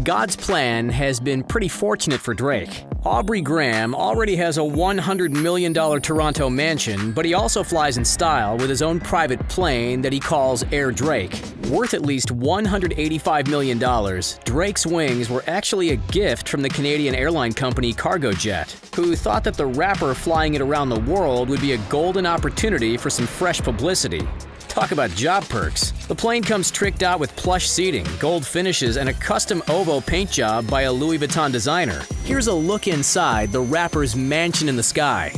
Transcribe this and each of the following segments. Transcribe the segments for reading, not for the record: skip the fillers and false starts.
God's plan has been pretty fortunate for Drake. Aubrey Graham already has a $100 million Toronto mansion, but he also flies in style with his own private plane that he calls Air Drake. Worth at least $185 million, Drake's wings were actually a gift from the Canadian airline company Cargojet, who thought that the rapper flying it around the world would be a golden opportunity for some fresh publicity. Talk about job perks. The plane comes tricked out with plush seating, gold finishes, and a custom OVO paint job by a Louis Vuitton designer. Here's a look inside the rapper's mansion in the sky.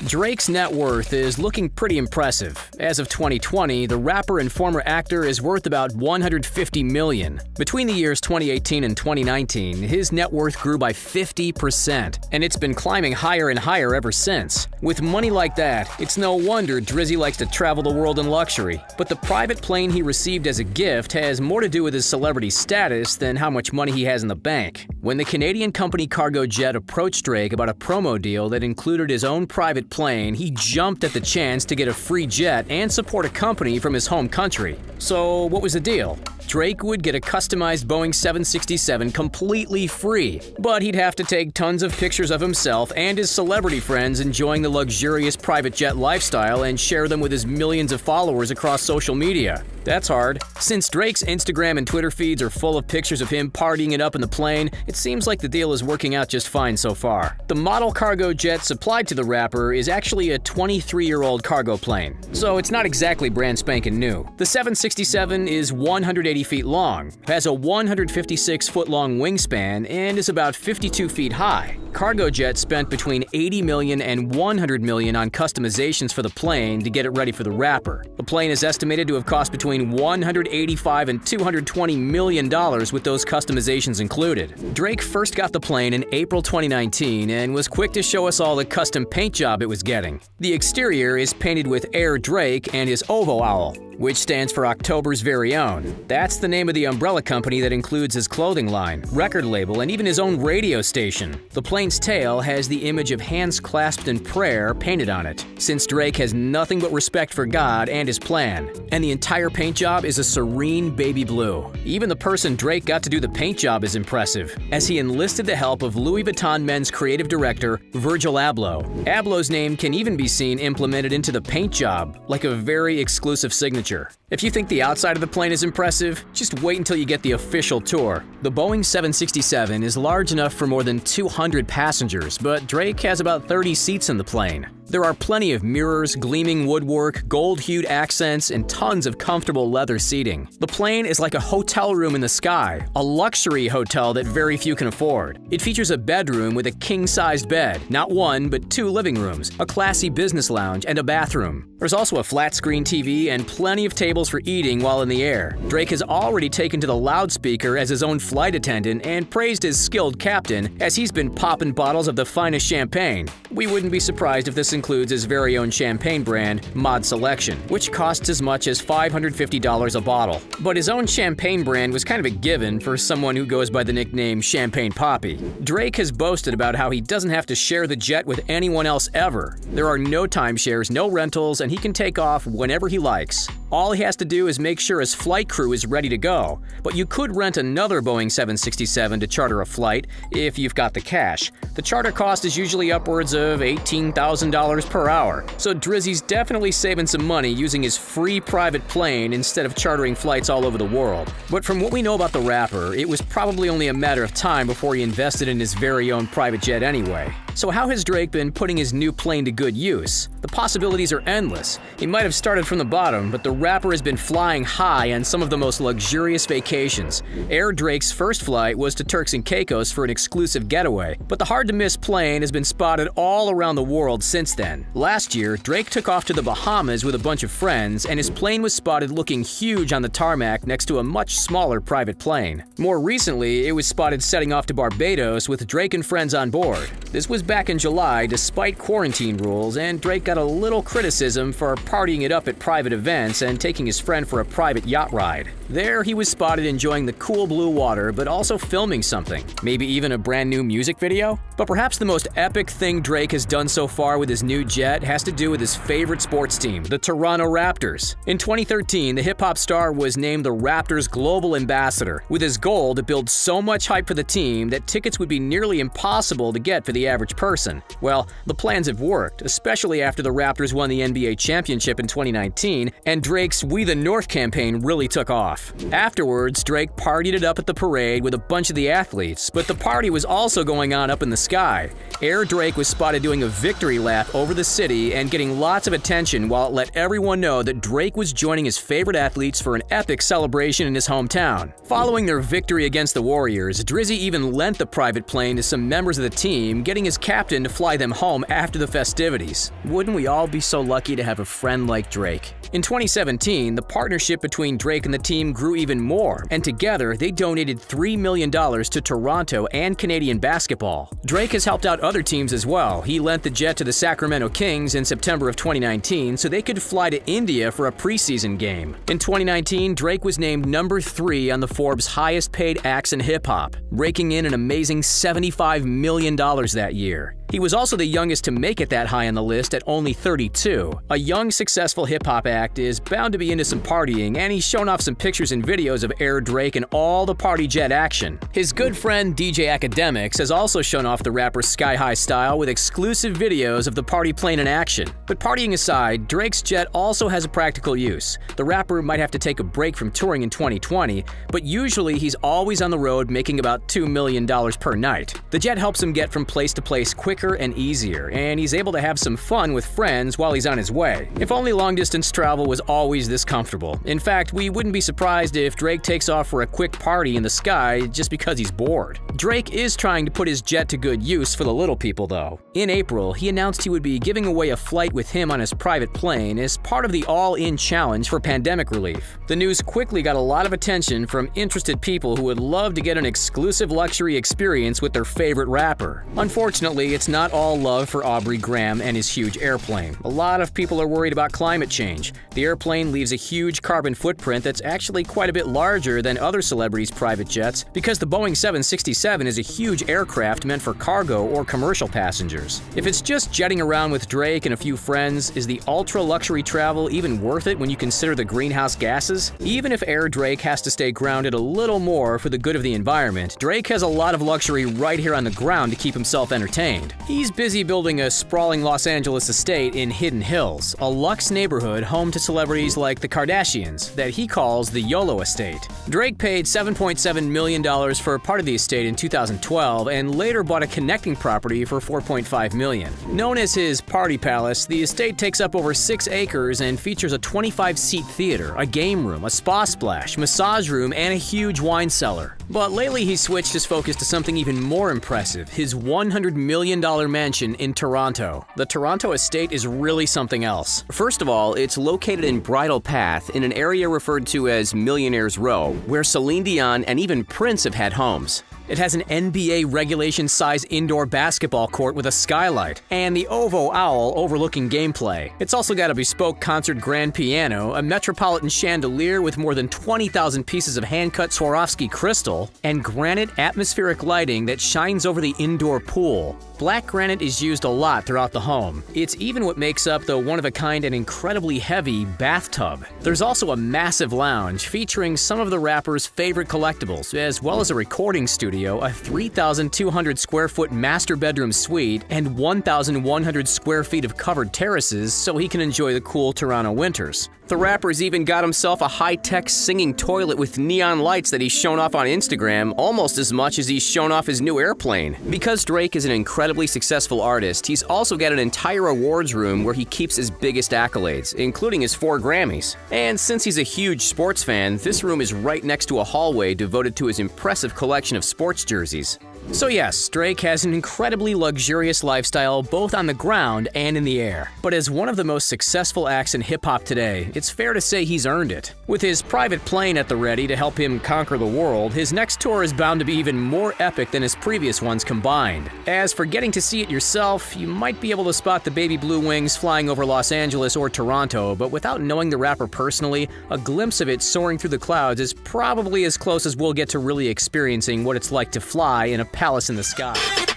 Drake's net worth is looking pretty impressive. As of 2020, the rapper and former actor is worth about $150 million. Between the years 2018 and 2019, his net worth grew by 50%, and it's been climbing higher and higher ever since. With money like that, it's no wonder Drizzy likes to travel the world in luxury. But the private plane he received as a gift has more to do with his celebrity status than how much money he has in the bank. When the Canadian company Cargojet approached Drake about a promo deal that included his own private plane, he jumped at the chance to get a free jet and support a company from his home country. So what was the deal? Drake would get a customized Boeing 767 completely free, but he'd have to take tons of pictures of himself and his celebrity friends enjoying the luxurious private jet lifestyle and share them with his millions of followers across social media. That's hard. Since Drake's Instagram and Twitter feeds are full of pictures of him partying it up in the plane, it seems like the deal is working out just fine so far. The model cargo jet supplied to the rapper is actually a 23-year-old cargo plane, so it's not exactly brand spanking new. The 767 is 180 feet long, has a 156-foot-long wingspan, and is about 52 feet high. Cargojet spent between $80 million and $100 million on customizations for the plane to get it ready for the rapper. The plane is estimated to have cost between $185 and $220 million with those customizations included. Drake first got the plane in April 2019 and was quick to show us all the custom paint job it was getting. The exterior is painted with Air Drake and his OVO owl, which stands for October's Very Own. That's the name of the umbrella company that includes his clothing line, record label, and even his own radio station. The plane's tail has the image of hands clasped in prayer painted on it, since Drake has nothing but respect for God and his plan. And the entire paint job is a serene baby blue. Even the person Drake got to do the paint job is impressive, as he enlisted the help of Louis Vuitton men's creative director, Virgil Abloh. Ablow's name can even be seen implemented into the paint job, like a very exclusive signature. If you think the outside of the plane is impressive, just wait until you get the official tour. The Boeing 767 is large enough for more than 200 passengers, but Drake has about 30 seats in the plane. There are plenty of mirrors, gleaming woodwork, gold-hued accents, and tons of comfortable leather seating. The plane is like a hotel room in the sky, a luxury hotel that very few can afford. It features a bedroom with a king-sized bed, not one, but two living rooms, a classy business lounge, and a bathroom. There's also a flat-screen TV and plenty of tables for eating while in the air. Drake has already taken to the loudspeaker as his own flight attendant and praised his skilled captain as he's been popping bottles of the finest champagne. We wouldn't be surprised if this includes his very own champagne brand, Mod Selection, which costs as much as $550 a bottle. But his own champagne brand was kind of a given for someone who goes by the nickname Champagne Poppy. Drake has boasted about how he doesn't have to share the jet with anyone else ever. There are no timeshares, no rentals, and he can take off whenever he likes. All he has to do is make sure his flight crew is ready to go, but you could rent another Boeing 767 to charter a flight if you've got the cash. The charter cost is usually upwards of $18,000 per hour, so Drizzy's definitely saving some money using his free private plane instead of chartering flights all over the world. But from what we know about the rapper, it was probably only a matter of time before he invested in his very own private jet anyway. So how has Drake been putting his new plane to good use? The possibilities are endless. He might have started from the bottom, but the rapper has been flying high on some of the most luxurious vacations. Air Drake's first flight was to Turks and Caicos for an exclusive getaway, but the hard-to-miss plane has been spotted all around the world since then. Last year, Drake took off to the Bahamas with a bunch of friends, and his plane was spotted looking huge on the tarmac next to a much smaller private plane. More recently, it was spotted setting off to Barbados with Drake and friends on board. This was back in July despite quarantine rules, and Drake got a little criticism for partying it up at private events and taking his friend for a private yacht ride. There, he was spotted enjoying the cool blue water, but also filming something. Maybe even a brand new music video? But perhaps the most epic thing Drake has done so far with his new jet has to do with his favorite sports team, the Toronto Raptors. In 2013, the hip-hop star was named the Raptors' global ambassador, with his goal to build so much hype for the team that tickets would be nearly impossible to get for the average person. Well, the plans have worked, especially after the Raptors won the NBA championship in 2019, and Drake's We the North campaign really took off. Afterwards, Drake partied it up at the parade with a bunch of the athletes, but the party was also going on up in the sky. Air Drake was spotted doing a victory lap over the city and getting lots of attention while it let everyone know that Drake was joining his favorite athletes for an epic celebration in his hometown. Following their victory against the Warriors, Drizzy even lent the private plane to some members of the team, getting his captain to fly them home after the festivities. Wouldn't we all be so lucky to have a friend like Drake? In 2017, the partnership between Drake and the team grew even more, and together they donated $3 million to Toronto and Canadian basketball. Drake has helped out other teams as well. He lent the jet to the Sacramento Kings in September of 2019 so they could fly to India for a preseason game. In 2019, Drake was named number 3 on the Forbes highest paid acts in hip-hop, raking in an amazing $75 million that year. He was also the youngest to make it that high on the list at only 32. A young, successful hip-hop act is bound to be into some partying, and he's shown off some pictures and videos of Air Drake and all the party jet action. His good friend DJ Academics has also shown off the rapper's sky-high style with exclusive videos of the party plane in action. But partying aside, Drake's jet also has a practical use. The rapper might have to take a break from touring in 2020, but usually he's always on the road making about $2 million per night. The jet helps him get from place to place quicker and easier, and he's able to have some fun with friends while he's on his way. If only long-distance travel was always this comfortable. In fact, we wouldn't be surprised if Drake takes off for a quick party in the sky just because he's bored. Drake is trying to put his jet to good use for the little people, though. In April, he announced he would be giving away a flight with him on his private plane as part of the All-In Challenge for pandemic relief. The news quickly got a lot of attention from interested people who would love to get an exclusive luxury experience with their favorite rapper. Unfortunately, it's not all love for Aubrey Graham and his huge airplane. A lot of people are worried about climate change. The airplane leaves a huge carbon footprint that's actually quite a bit larger than other celebrities' private jets because the Boeing 767 is a huge aircraft meant for cargo or commercial passengers. If it's just jetting around with Drake and a few friends, is the ultra-luxury travel even worth it when you consider the greenhouse gases? Even if Air Drake has to stay grounded a little more for the good of the environment, Drake has a lot of luxury right here on the ground to keep himself entertained. He's busy building a sprawling Los Angeles estate in Hidden Hills, a luxe neighborhood home to celebrities like the Kardashians that he calls the YOLO estate. Drake paid $7.7 million for part of the estate in 2012 and later bought a connecting property for $4.5 million. Known as his Party Palace, the estate takes up over 6 acres and features a 25-seat theater, a game room, a spa splash, massage room, and a huge wine cellar. But lately he's switched his focus to something even more impressive, his $100 million mansion in Toronto. The Toronto estate is really something else. First of all, it's located in Bridle Path in an area referred to as Millionaire's Row, where Celine Dion and even Prince have had homes. It has an NBA regulation-size indoor basketball court with a skylight, and the Ovo Owl overlooking gameplay. It's also got a bespoke concert grand piano, a metropolitan chandelier with more than 20,000 pieces of hand-cut Swarovski crystal, and granite atmospheric lighting that shines over the indoor pool. Black granite is used a lot throughout the home. It's even what makes up the one-of-a-kind and incredibly heavy bathtub. There's also a massive lounge featuring some of the rapper's favorite collectibles, as well as a recording studio, a 3,200 square foot master bedroom suite, and 1,100 square feet of covered terraces so he can enjoy the cool Toronto winters. The rapper's even got himself a high-tech singing toilet with neon lights that he's shown off on Instagram almost as much as he's shown off his new airplane. Because Drake is an incredibly successful artist, he's also got an entire awards room where he keeps his biggest accolades, including his 4 Grammys. And since he's a huge sports fan, this room is right next to a hallway devoted to his impressive collection of sports jerseys. So yes, Drake has an incredibly luxurious lifestyle both on the ground and in the air. But as one of the most successful acts in hip-hop today, it's fair to say he's earned it. With his private plane at the ready to help him conquer the world, his next tour is bound to be even more epic than his previous ones combined. As for getting to see it yourself, you might be able to spot the baby blue wings flying over Los Angeles or Toronto, but without knowing the rapper personally, a glimpse of it soaring through the clouds is probably as close as we'll get to really experiencing what it's like to fly in a palace in the sky.